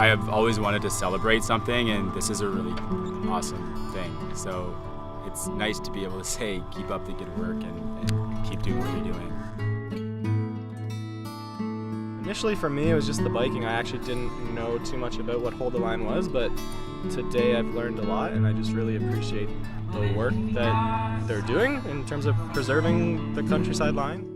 I have always wanted to celebrate something, and this is a really awesome thing. So it's nice to be able to say, keep up the good work and keep doing what you're doing. Initially for me, it was just the biking. I actually didn't know too much about what Hold the Line was, but today I've learned a lot, and I just really appreciate the work that they're doing in terms of preserving the countryside line.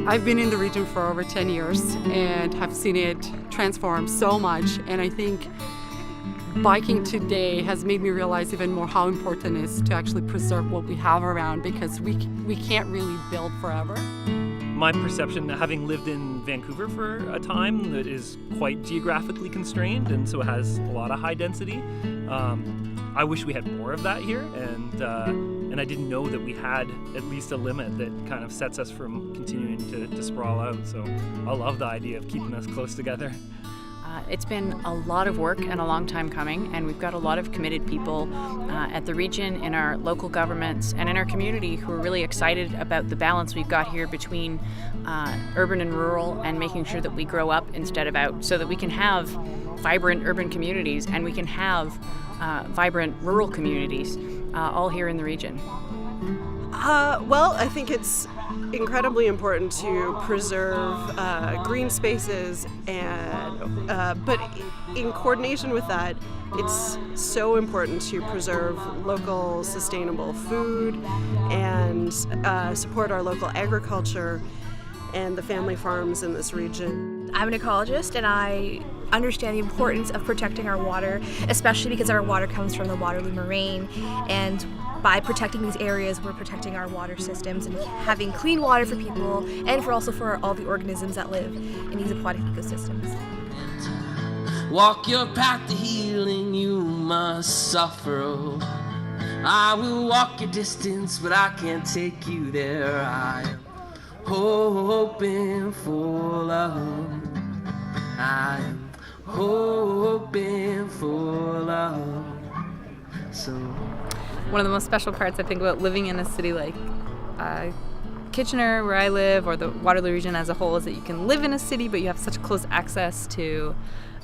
I've been in the region for over 10 years and have seen it transform so much, and I think biking today has made me realize even more how important it is to actually preserve what we have around, because we can't really build forever. My perception, having lived in Vancouver for a time that is quite geographically constrained and so has a lot of high density, I wish we had more of that here, and I didn't know that we had at least a limit that kind of sets us from continuing to sprawl out. So I love the idea of keeping us close together. It's been a lot of work and a long time coming, and we've got a lot of committed people at the region, in our local governments, and in our community who are really excited about the balance we've got here between urban and rural, and making sure that we grow up instead of out, so that we can have vibrant urban communities and we can have vibrant rural communities all here in the region. Well, I think it's incredibly important to preserve green spaces, and but in coordination with that, it's so important to preserve local sustainable food and support our local agriculture and the family farms in this region. I'm an ecologist, and I understand the importance of protecting our water, especially because our water comes from the Waterloo Moraine, and by protecting these areas, we're protecting our water systems and having clean water for people, and for all the organisms that live in these aquatic ecosystems. Walk your path to healing, you must suffer. I will walk your distance, but I can't take you there. I am hoping for love. I am hoping for love. So one of the most special parts, I think, about living in a city like Kitchener, where I live, or the Waterloo region as a whole, is that you can live in a city, but you have such close access to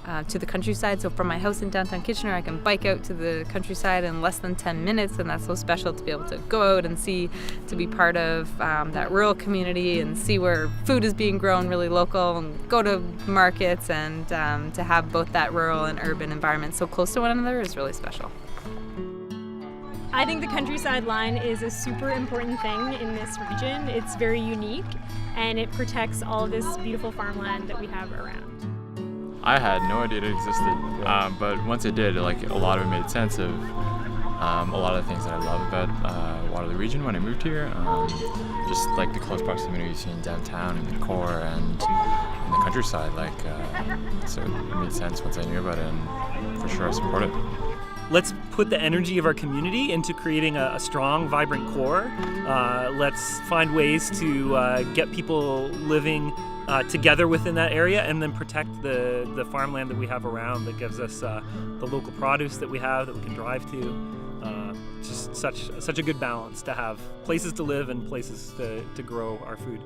the countryside. So from my house in downtown Kitchener, I can bike out to the countryside in less than 10 minutes, and that's so special to be able to go out and see, to be part of that rural community and see where food is being grown really local, and go to markets, and to have both that rural and urban environment so close to one another is really special. I think the countryside line is a super important thing in this region. It's very unique, and it protects all of this beautiful farmland that we have around. I had no idea it existed, but once it did, like, a lot of it made sense of a lot of the things that I love about Waterloo region when I moved here. Just like the close proximity between downtown and the core and the countryside. So it made sense once I knew about it, and for sure I support it. Let's put the energy of our community into creating a strong, vibrant core. Let's find ways to get people living together within that area, and then protect the farmland that we have around that gives us the local produce that we have that we can drive to. Just such a good balance to have places to live and places to grow our food.